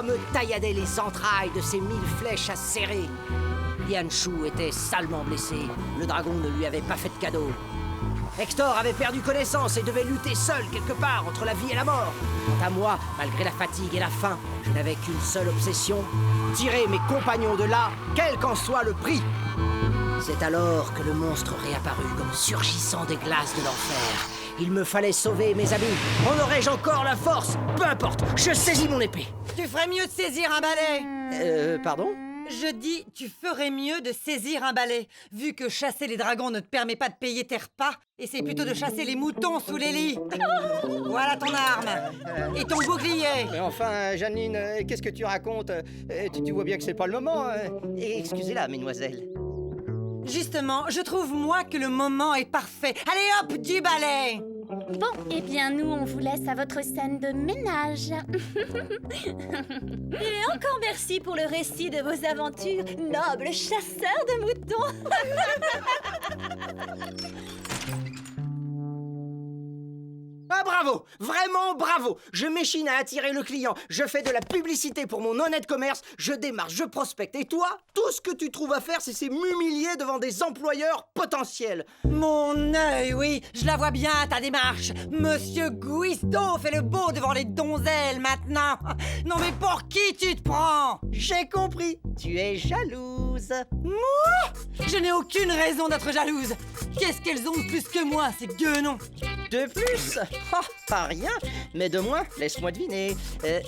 doigts me tailladaient les entrailles de ces 1000 flèches acérées. Lian Shu était salement blessé. Le dragon ne lui avait pas fait de cadeau. Hector avait perdu connaissance et devait lutter seul quelque part entre la vie et la mort. Quant à moi, malgré la fatigue et la faim, je n'avais qu'une seule obsession, tirer mes compagnons de là, quel qu'en soit le prix. C'est alors que le monstre réapparut comme surgissant des glaces de l'enfer. Il me fallait sauver mes amis. En aurais-je encore la force? Peu importe, je saisis mon épée. Tu ferais mieux de saisir un balai. Pardon? Je dis, tu ferais mieux de saisir un balai, vu que chasser les dragons ne te permet pas de payer tes repas, et c'est plutôt de chasser les moutons sous les lits. Voilà ton arme. Et ton bouclier. Mais enfin, Jeanine, qu'est-ce que tu racontes? Tu vois bien que c'est pas le moment. Excusez-la, mesdemoiselles. Justement, je trouve, moi, que le moment est parfait. Allez hop, du balai. Bon, eh bien, nous, on vous laisse à votre scène de ménage. Et encore merci pour le récit de vos aventures, noble chasseur de moutons. Ah bravo! Vraiment bravo! Je m'échine à attirer le client, je fais de la publicité pour mon honnête commerce, je démarche, je prospecte. Et toi, tout ce que tu trouves à faire, c'est m'humilier devant des employeurs potentiels. Mon œil, oui, je la vois bien, ta démarche. Monsieur Guisto fait le beau devant les donzelles, maintenant. Non mais pour qui tu te prends? J'ai compris, tu es jalouse. Moi? Je n'ai aucune raison d'être jalouse. Qu'est-ce qu'elles ont de plus que moi, ces guenons? De plus? Oh, pas rien, mais de moins, laisse-moi deviner.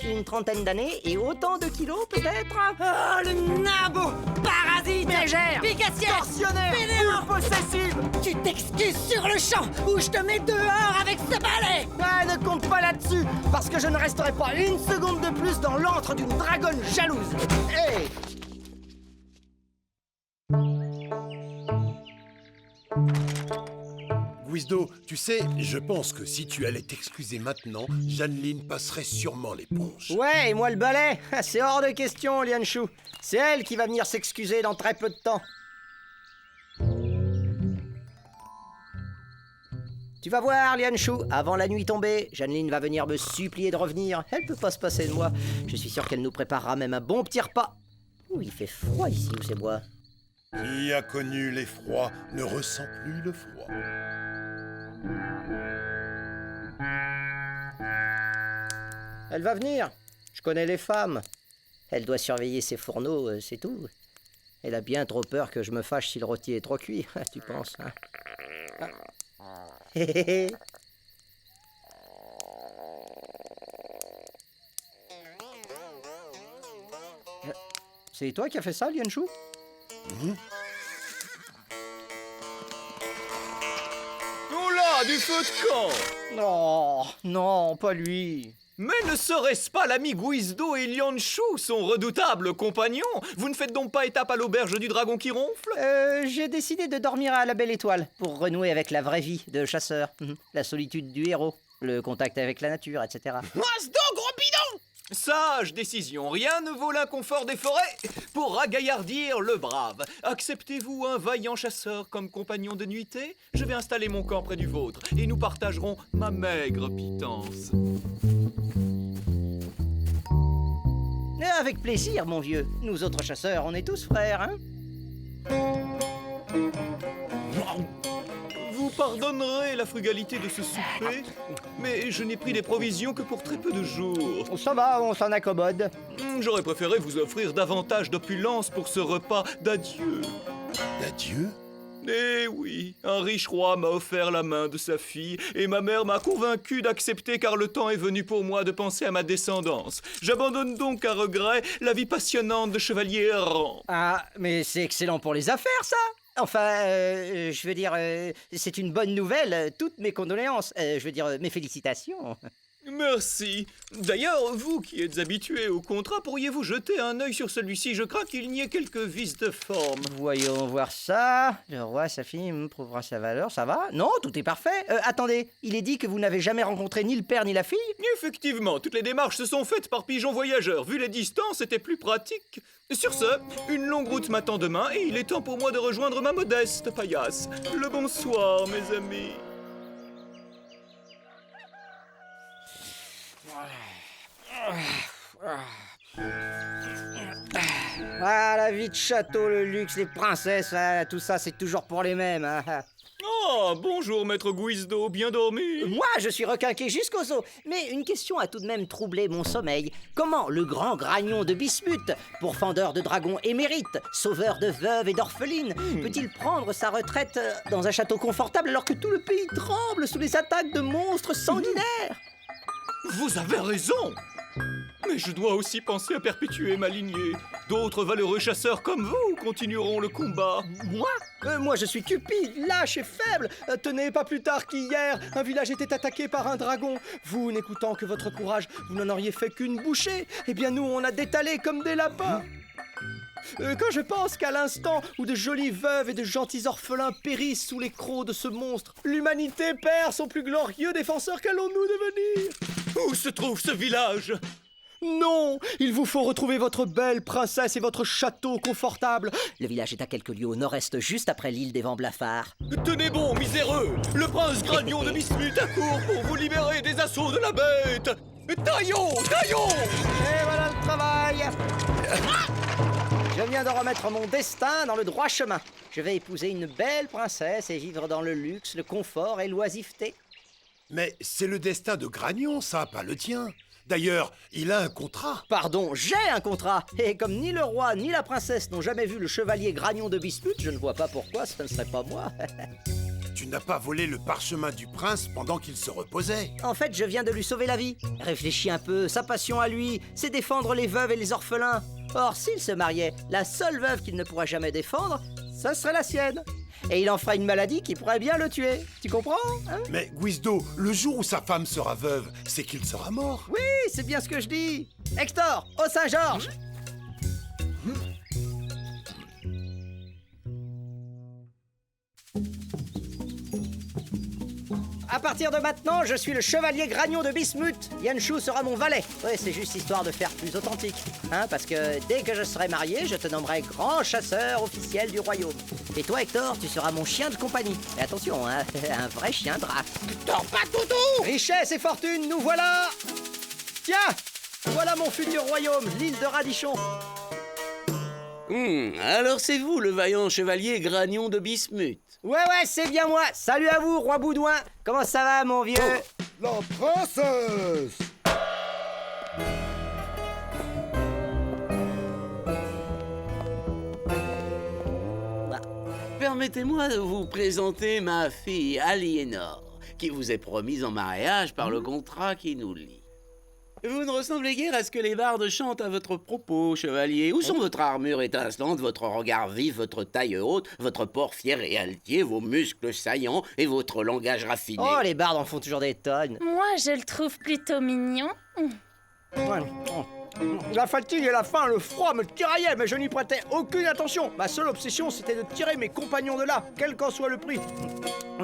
Une trentaine d'années et autant de kilos, peut-être? Oh, le nabo! Parasite! Mégère! Picassière! Tortionnaire! Fainéant! Possessive! Tu t'excuses sur le champ ou je te mets dehors avec ce balai! Ah, ne compte pas là-dessus, parce que je ne resterai pas une seconde de plus dans l'antre d'une dragonne jalouse. Hey! Guisdo, tu sais, je pense que si tu allais t'excuser maintenant, Jeanneline passerait sûrement l'éponge. Ouais, et moi le balai? C'est hors de question, Lian Shu. C'est elle qui va venir s'excuser dans très peu de temps. Tu vas voir, Lian Shu, avant la nuit tombée, Jeanneline va venir me supplier de revenir. Elle peut pas se passer de moi. Je suis sûr qu'elle nous préparera même un bon petit repas. Ouh, il fait froid ici où c'est bois. Qui a connu l'effroi ne ressent plus le froid. Elle va venir. Je connais les femmes. Elle doit surveiller ses fourneaux, c'est tout. Elle a bien trop peur que je me fâche si le rôti est trop cuit, tu penses, hein? C'est toi qui as fait ça, Lian Shu? Oula, du feu de camp! Non, non, pas lui. Mais ne serait-ce pas l'ami Guisdo et Lian Shu, son redoutable compagnon? Vous ne faites donc pas étape à l'auberge du dragon qui ronfle? J'ai décidé de dormir à la Belle Étoile pour renouer avec la vraie vie de chasseur. La solitude du héros, le contact avec la nature, etc. Guisdo, gros bidon! Sage décision, rien ne vaut l'inconfort des forêts pour ragaillardir le brave. Acceptez-vous un vaillant chasseur comme compagnon de nuitée? Je vais installer mon camp près du vôtre et nous partagerons ma maigre pitance. Avec plaisir, mon vieux. Nous autres chasseurs, on est tous frères, hein? Vous pardonnerez la frugalité de ce souper, mais je n'ai pris des provisions que pour très peu de jours. Ça va, on s'en accommode. J'aurais préféré vous offrir davantage d'opulence pour ce repas d'adieu. D'adieu? Eh oui, un riche roi m'a offert la main de sa fille et ma mère m'a convaincu d'accepter car le temps est venu pour moi de penser à ma descendance. J'abandonne donc à regret la vie passionnante de chevalier errant. Ah, mais c'est excellent pour les affaires, ça! Enfin, je veux dire, c'est une bonne nouvelle. Toutes mes condoléances. Je veux dire, mes félicitations. Merci. D'ailleurs, vous qui êtes habitué au contrat, pourriez-vous jeter un œil sur celui-ci? Je crains qu'il n'y ait quelques vices de forme. Voyons voir ça. Le roi, sa fille, me prouvera sa valeur. Ça va? Non, tout est parfait. Attendez, il est dit que vous n'avez jamais rencontré ni le père ni la fille? Effectivement, toutes les démarches se sont faites par pigeon voyageur. Vu les distances, c'était plus pratique. Sur ce, une longue route m'attend demain et il est temps pour moi de rejoindre ma modeste paillasse. Le bonsoir, mes amis. Ah, la vie de château, le luxe, les princesses, ah, tout ça, c'est toujours pour les mêmes. Ah. Oh, bonjour, maître Guizdo, bien dormi? Moi, je suis requinqué jusqu'aux os. Mais une question a tout de même troublé mon sommeil. Comment le grand Gragnon de Bismuth, pourfendeur de dragons émérite, sauveur de veuves et d'orphelines, peut-il prendre sa retraite dans un château confortable alors que tout le pays tremble sous les attaques de monstres sanguinaires? Vous avez raison! Mais je dois aussi penser à perpétuer ma lignée. D'autres valeureux chasseurs comme vous continueront le combat. Moi, je suis cupide, lâche et faible. Tenez, pas plus tard qu'hier, un village était attaqué par un dragon. Vous, n'écoutant que votre courage, vous n'en auriez fait qu'une bouchée. Eh bien, nous, on a détalé comme des lapins. Quand je pense qu'à l'instant où de jolies veuves et de gentils orphelins périssent sous les crocs de ce monstre, l'humanité perd son plus glorieux défenseur, qu'allons-nous devenir? Où se trouve ce village? Non, il vous faut retrouver votre belle princesse et votre château confortable. Le village est à quelques lieues au nord-est, juste après l'île des vents blafards. Tenez bon, miséreux! Le prince Gragnon de Bismuth accourt pour vous libérer des assauts de la bête! Taillons! Taillons! Et voilà le travail. Je viens de remettre mon destin dans le droit chemin. Je vais épouser une belle princesse et vivre dans le luxe, le confort et l'oisiveté. Mais c'est le destin de Gragnon, ça, pas le tien. D'ailleurs, il a un contrat. Pardon, j'ai un contrat. Et comme ni le roi ni la princesse n'ont jamais vu le chevalier Gragnon de Bismuth, je ne vois pas pourquoi ce ne serait pas moi. Tu n'as pas volé le parchemin du prince pendant qu'il se reposait. En fait, je viens de lui sauver la vie. Réfléchis un peu, sa passion à lui, c'est défendre les veuves et les orphelins. Or, s'il se mariait, la seule veuve qu'il ne pourra jamais défendre, ça serait la sienne. Et il en fera une maladie qui pourrait bien le tuer. Tu comprends, hein? Mais Guizdo, le jour où sa femme sera veuve, c'est qu'il sera mort. Oui, c'est bien ce que je dis. Hector, au Saint-Georges. À partir de maintenant, je suis le chevalier Gragnon de Bismuth. Yanshu sera mon valet. Ouais, c'est juste histoire de faire plus authentique. Hein, parce que dès que je serai marié, je te nommerai grand chasseur officiel du royaume. Et toi, Hector, tu seras mon chien de compagnie. Et attention, hein, un vrai chien de race. Tords pas Toto! Richesse et fortune, nous voilà! Tiens, voilà mon futur royaume, l'île de Radichon. Alors c'est vous, le vaillant chevalier Gragnon de Bismuth. Ouais, c'est bien moi. Salut à vous, roi Boudouin. Comment ça va, mon vieux? La princesse! Permettez-moi de vous présenter ma fille Aliénor, qui vous est promise en mariage par le contrat qui nous lie. Vous ne ressemblez guère à ce que les bardes chantent à votre propos, chevalier. Où sont votre armure étincelante, votre regard vif, votre taille haute, votre port fier et altier, vos muscles saillants et votre langage raffiné? Oh, les bardes en font toujours des tonnes. Moi, je le trouve plutôt mignon. La fatigue et la faim, le froid me tiraillait, mais je n'y prêtais aucune attention. Ma seule obsession, c'était de tirer mes compagnons de là, quel qu'en soit le prix.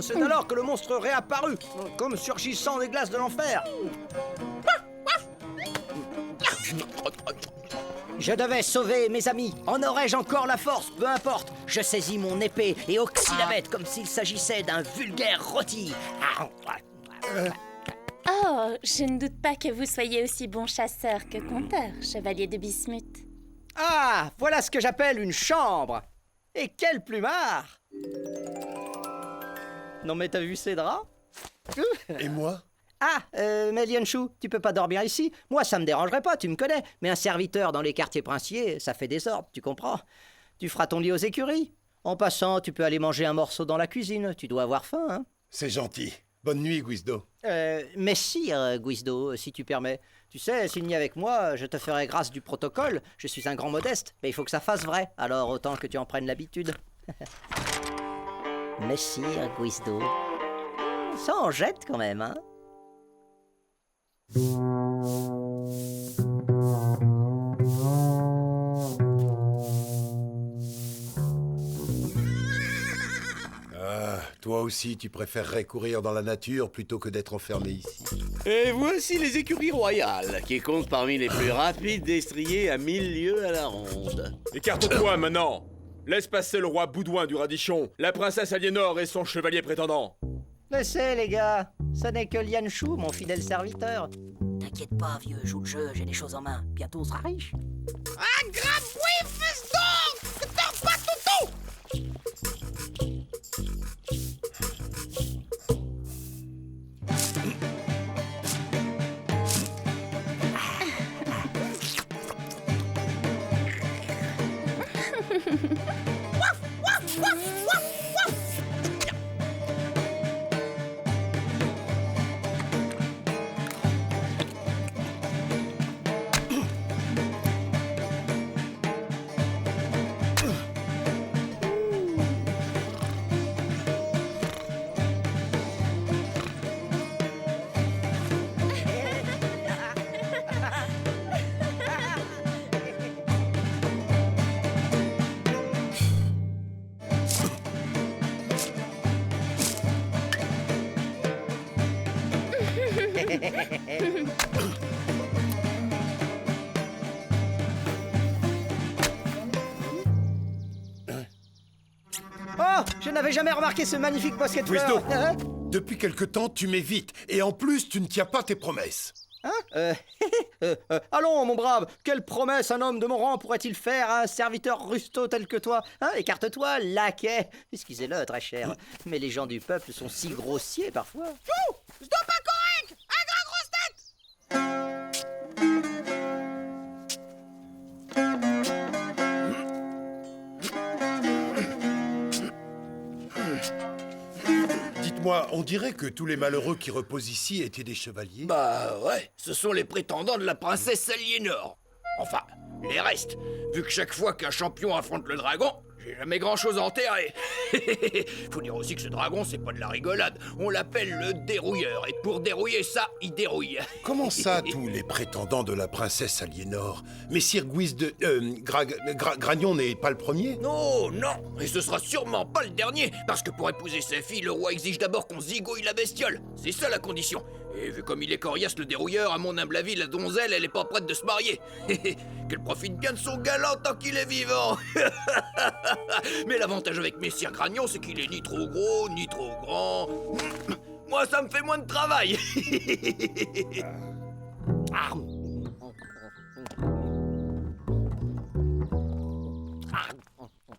C'est alors que le monstre réapparut, comme surgissant des glaces de l'enfer. Je devais sauver mes amis. En aurais-je encore la force? Peu importe. Je saisis mon épée et oxy la bête comme s'il s'agissait d'un vulgaire rôti. Oh, je ne doute pas que vous soyez aussi bon chasseur que conteur, chevalier de Bismuth. Ah, voilà ce que j'appelle une chambre. Et quel plumard! Non mais t'as vu ces draps? Et moi? Ah, mais Lianshu, tu peux pas dormir ici? Moi, ça me dérangerait pas, tu me connais. Mais un serviteur dans les quartiers princiers, ça fait désordre, tu comprends? Tu feras ton lit aux écuries. En passant, tu peux aller manger un morceau dans la cuisine. Tu dois avoir faim, hein? C'est gentil. Bonne nuit, Guizdo. Mais sire, Guizdo, si tu permets. Tu sais, signe avec moi, je te ferai grâce du protocole. Je suis un grand modeste, mais il faut que ça fasse vrai. Alors autant que tu en prennes l'habitude. Mais sire, Guizdo. Ça en jette quand même, hein? Ah, toi aussi, tu préférerais courir dans la nature plutôt que d'être enfermé ici. Et voici les écuries royales, qui comptent parmi les plus rapides destriers à 1000 lieues à la ronde. Écarte-toi maintenant! Laisse passer le roi Boudouin du Radichon, la princesse Aliénor et son chevalier prétendant. Laissez, les gars. Ce n'est que Lianshu, mon fidèle serviteur. T'inquiète pas, vieux, joue le jeu, j'ai des choses en main. Bientôt on sera riche. Un grand oui, fils de Oh, je n'avais jamais remarqué ce magnifique bosquet de fleurs. Guizdo, depuis quelque temps, tu m'évites. Et en plus, tu ne tiens pas tes promesses. Allons, mon brave, quelle promesse un homme de mon rang pourrait-il faire à un serviteur rusto tel que toi? Écarte-toi, laquais. Excusez-le, très cher, mais les gens du peuple sont si grossiers parfois. C'est pas correct! Un grand grosse tête! Dites-moi, on dirait que tous les malheureux qui reposent ici étaient des chevaliers. Bah ouais, ce sont les prétendants de la princesse Aliénor. Enfin, les restes, vu que chaque fois qu'un champion affronte le dragon, j'ai jamais grand-chose à enterrer. Faut dire aussi que ce dragon, c'est pas de la rigolade. On l'appelle le dérouilleur, et pour dérouiller ça, il dérouille. Comment ça, tous les prétendants de la princesse Aliénor? Messire Guizdo Gragnon n'est pas le premier? Non, non, et ce sera sûrement pas le dernier, parce que pour épouser sa fille, le roi exige d'abord qu'on zigouille la bestiole. C'est ça la condition. Et vu comme il est coriace le dérouilleur, à mon humble avis, la donzelle, elle est pas prête de se marier. Qu'elle profite bien de son galant tant qu'il est vivant. Mais l'avantage avec Messire Gragnon, c'est qu'il est ni trop gros, ni trop grand. Moi, ça me fait moins de travail.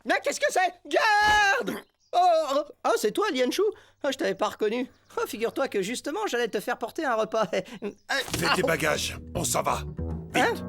Mais qu'est-ce que c'est? Garde! Oh, c'est toi, Lian Shu? Je t'avais pas reconnu. Figure-toi que justement, j'allais te faire porter un repas. Fais tes bagages, on s'en va.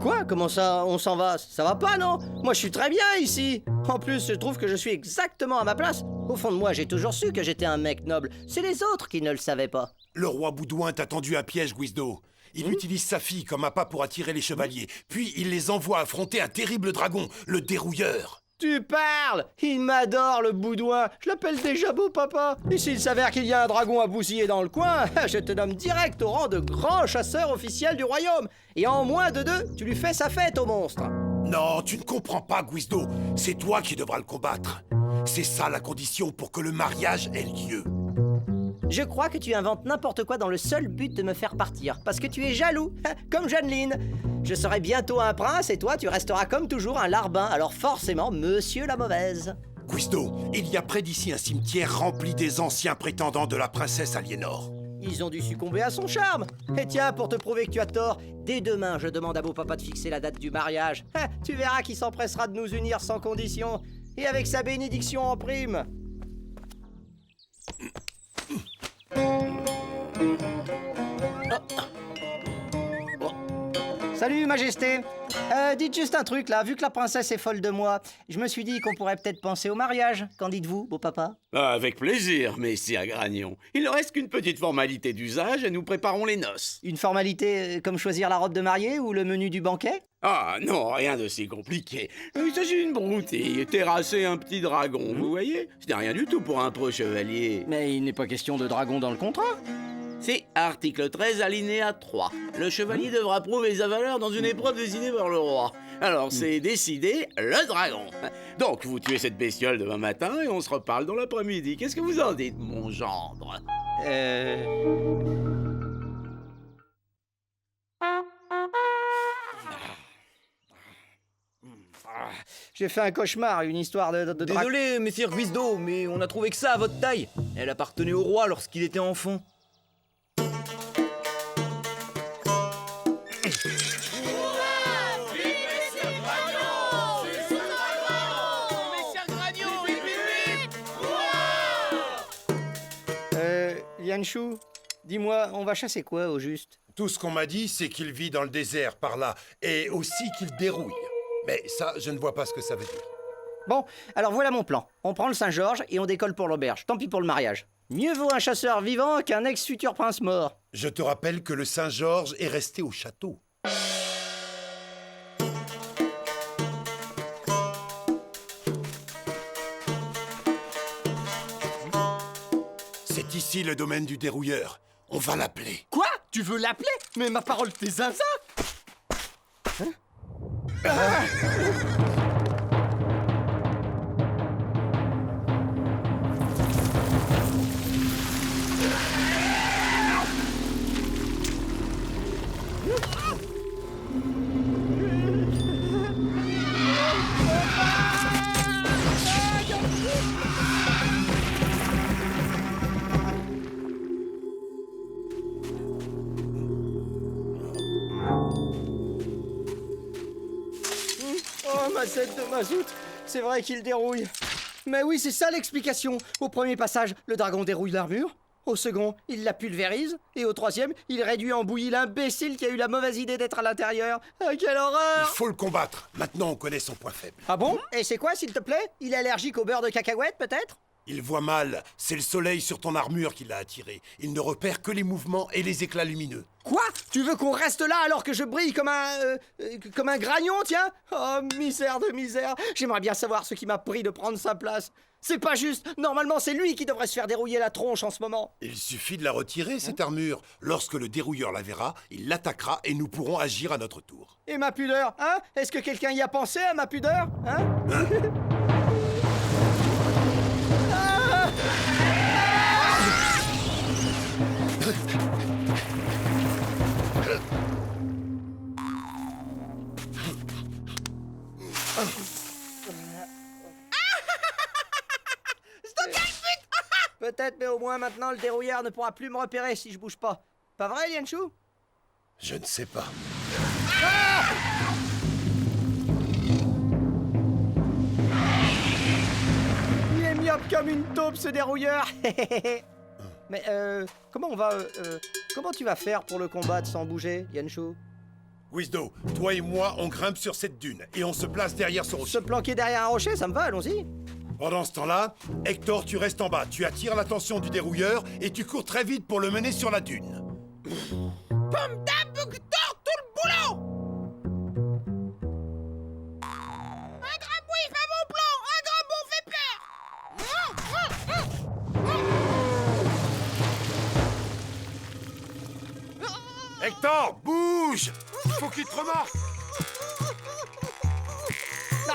Quoi? Comment ça, on s'en va? Ça va pas, non? Moi, je suis très bien ici. En plus, je trouve que je suis exactement à ma place. Au fond de moi, j'ai toujours su que j'étais un mec noble. C'est les autres qui ne le savaient pas. Le roi Boudouin t'a tendu un piège, Guizdo. Il utilise sa fille comme appât pour attirer les chevaliers. Puis il les envoie affronter un terrible dragon, le dérouilleur. Tu parles! Il m'adore, le Boudouin. Je l'appelle déjà beau papa. Et s'il s'avère qu'il y a un dragon à bousiller dans le coin, je te nomme direct au rang de grand chasseur officiel du royaume. Et en moins de 2, tu lui fais sa fête au monstre. Non, tu ne comprends pas, Guizdo. C'est toi qui devras le combattre. C'est ça la condition pour que le mariage ait lieu. Je crois que tu inventes n'importe quoi dans le seul but de me faire partir. Parce que tu es jaloux, comme Jeanneline. Je serai bientôt un prince et toi, tu resteras comme toujours un larbin. Alors forcément, monsieur la mauvaise. Guizdo, il y a près d'ici un cimetière rempli des anciens prétendants de la princesse Aliénor. Ils ont dû succomber à son charme. Et tiens, pour te prouver que tu as tort, dès demain, je demande à beau papa de fixer la date du mariage. Tu verras qu'il s'empressera de nous unir sans condition. Et avec sa bénédiction en prime. Salut, Majesté. Dites juste un truc, là. Vu que la princesse est folle de moi, je me suis dit qu'on pourrait peut-être penser au mariage. Qu'en dites-vous, beau papa? Avec plaisir, messire Gragnon. Il ne reste qu'une petite formalité d'usage et nous préparons les noces. Une formalité comme choisir la robe de mariée ou le menu du banquet? Ah non, rien de si compliqué. Il s'agit d'une broutille, terrasser un petit dragon, vous voyez? Ce n'est rien du tout pour un pro chevalier. Mais il n'est pas question de dragon dans le contrat. C'est article 13, alinéa 3. Le chevalier devra prouver sa valeur dans une épreuve désignée par le roi. Alors c'est décidé, le dragon. Donc vous tuez cette bestiole demain matin et on se reparle dans l'après-midi. Qu'est-ce que vous en dites, mon gendre? J'ai fait un cauchemar, une histoire de Désolé, messire Guizdo, mais on a trouvé que ça à votre taille. Elle appartenait au roi lorsqu'il était enfant. Lian Shu, dis-moi, on va chasser quoi au juste? Tout ce qu'on m'a dit, c'est qu'il vit dans le désert par là, et aussi qu'il dérouille. Mais ça, je ne vois pas ce que ça veut dire. Bon, alors voilà mon plan. On prend le Saint-Georges et on décolle pour l'auberge. Tant pis pour le mariage. Mieux vaut un chasseur vivant qu'un ex-futur prince mort. Je te rappelle que le Saint-Georges est resté au château. C'est ici le domaine du dérouilleur. On va l'appeler. Quoi? Tu veux l'appeler? Mais ma parole, t'es zinzin! facettes de mazout. C'est vrai qu'il dérouille. Mais oui, c'est ça l'explication. Au premier passage, le dragon dérouille l'armure. Au second, il la pulvérise. Et au troisième, il réduit en bouillie l'imbécile qui a eu la mauvaise idée d'être à l'intérieur. Ah, quelle Il horreur! faut le combattre. Maintenant, on connaît son point faible. Ah bon? Et c'est quoi, s'il te plaît? Il est allergique au beurre de cacahuète, peut-être? Il voit mal. C'est le soleil sur ton armure qui l'a attiré. Il ne repère que les mouvements et les éclats lumineux. Quoi? Tu veux qu'on reste là alors que je brille comme un gragnon, tiens? Oh, misère de misère. J'aimerais bien savoir ce qui m'a pris de prendre sa place. C'est pas juste. Normalement, c'est lui qui devrait se faire dérouiller la tronche en ce moment. Il suffit de la retirer, cette armure. Lorsque le dérouilleur la verra, il l'attaquera et nous pourrons agir à notre tour. Et ma pudeur, hein? Est-ce que quelqu'un y a pensé à ma pudeur, hein? Peut-être, mais au moins maintenant le dérouilleur ne pourra plus me repérer si je bouge pas. Pas vrai, Lianchou? Je ne sais pas. Il est myope comme une taupe, ce dérouilleur. Mais comment tu vas faire pour le combattre sans bouger, Lianchou? Guizdo, toi et moi, on grimpe sur cette dune et on se place derrière ce rocher. Se planquer derrière un rocher, ça me va, allons-y. Pendant ce temps-là, Hector, tu restes en bas. Tu attires l'attention du dérouilleur et tu cours très vite pour le mener sur la dune. Pomme d'Hector, tout le boulot! Un drapeau, il fait mon plan! Un drapeau fait peur! Hector, bouge! Faut qu'il te remarque!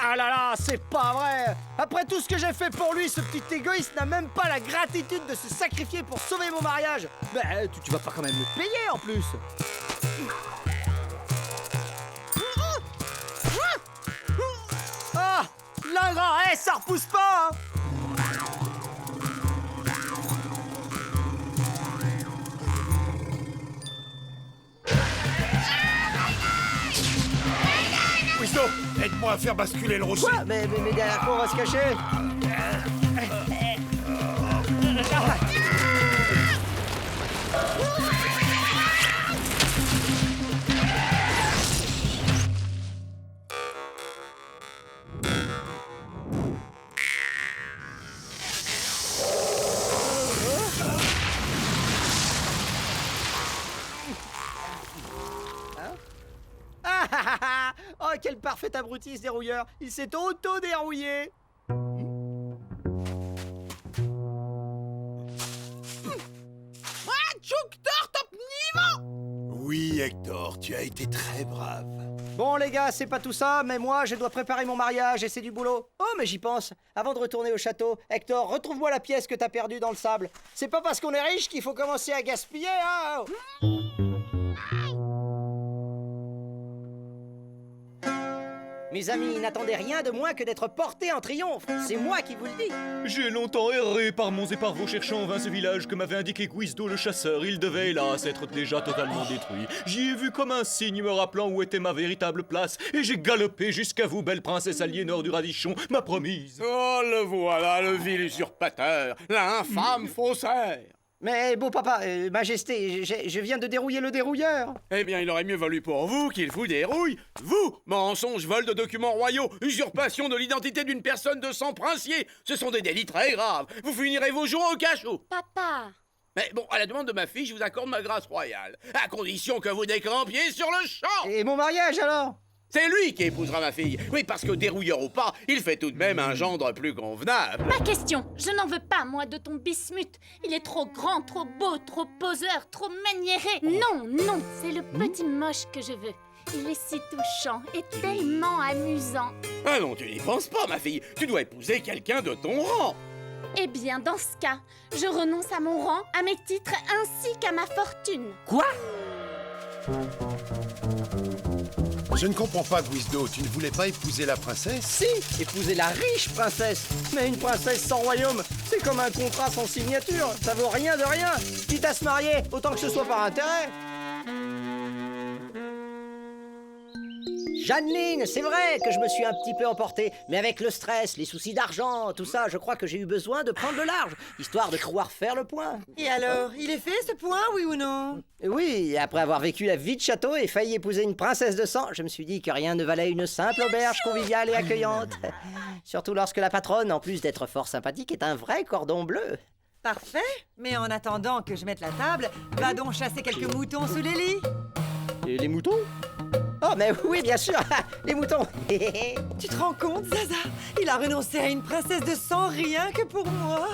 Ah là là, c'est pas vrai! Après tout ce que j'ai fait pour lui, ce petit égoïste n'a même pas la gratitude de se sacrifier pour sauver mon mariage! Mais tu vas pas quand même le payer en plus! Ah! L'ingrat! Ça repousse pas, hein! Guizdo, aide-moi à faire basculer le rocher. Quoi? Mais derrière quoi on va se cacher? Oh, quel parfait abruti ce dérouilleur! Il s'est auto-dérouillé! Top niveau! Oui, Hector, tu as été très brave. Bon les gars, c'est pas tout ça, mais moi je dois préparer mon mariage et c'est du boulot. Oh mais j'y pense. Avant de retourner au château, Hector, retrouve-moi la pièce que t'as perdue dans le sable. C'est pas parce qu'on est riche qu'il faut commencer à gaspiller, hein? Mes amis, n'attendez rien de moins que d'être portés en triomphe. C'est moi qui vous le dis. J'ai longtemps erré par monts et par vaux cherchant en vain ce village que m'avait indiqué Guizdo le chasseur. Il devait hélas être déjà totalement détruit. J'y ai vu comme un signe me rappelant où était ma véritable place. Et j'ai galopé jusqu'à vous, belle princesse Aliénor du Radichon, ma promise. Oh, le voilà, le vil usurpateur, l'infâme faussaire. Mais beau papa, majesté, je viens de dérouiller le dérouilleur. Eh bien, il aurait mieux valu pour vous qu'il vous dérouille. Vous, mensonge, vol de documents royaux, usurpation de l'identité d'une personne de sang princier. Ce sont des délits très graves. Vous finirez vos jours au cachot. Papa! Mais bon, à la demande de ma fille, je vous accorde ma grâce royale. À condition que vous décampiez sur le champ. Et mon mariage alors? C'est lui qui épousera ma fille. Oui, parce que dérouilleur ou pas, il fait tout de même un gendre plus convenable. Pas question! Je n'en veux pas, moi, de ton bismuth. Il est trop grand, trop beau, trop poseur, trop maniéré. Non, non, c'est le petit moche que je veux. Il est si touchant et tellement amusant. Ah non, tu n'y penses pas, ma fille. Tu dois épouser quelqu'un de ton rang. Eh bien, dans ce cas, je renonce à mon rang, à mes titres, ainsi qu'à ma fortune. Quoi? Je ne comprends pas, Guizdo. Tu ne voulais pas épouser la princesse? Si, épouser la riche princesse. Mais une princesse sans royaume, c'est comme un contrat sans signature. Ça vaut rien de rien. Quitte à se marier, autant que ce soit par intérêt. Jeanneline, c'est vrai que je me suis un petit peu emporté, mais avec le stress, les soucis d'argent, tout ça, je crois que j'ai eu besoin de prendre le large, histoire de pouvoir faire le point. Et alors, il est fait ce point, oui ou non? Oui, après avoir vécu la vie de château et failli épouser une princesse de sang, je me suis dit que rien ne valait une simple auberge conviviale et accueillante. Surtout lorsque la patronne, en plus d'être fort sympathique, est un vrai cordon bleu. Parfait. Mais en attendant que je mette la table, va donc chasser quelques moutons sous les lits. Et les moutons? Oh, mais oui, bien sûr, les moutons. Tu te rends compte, Zaza? Il a renoncé à une princesse de sang rien que pour moi.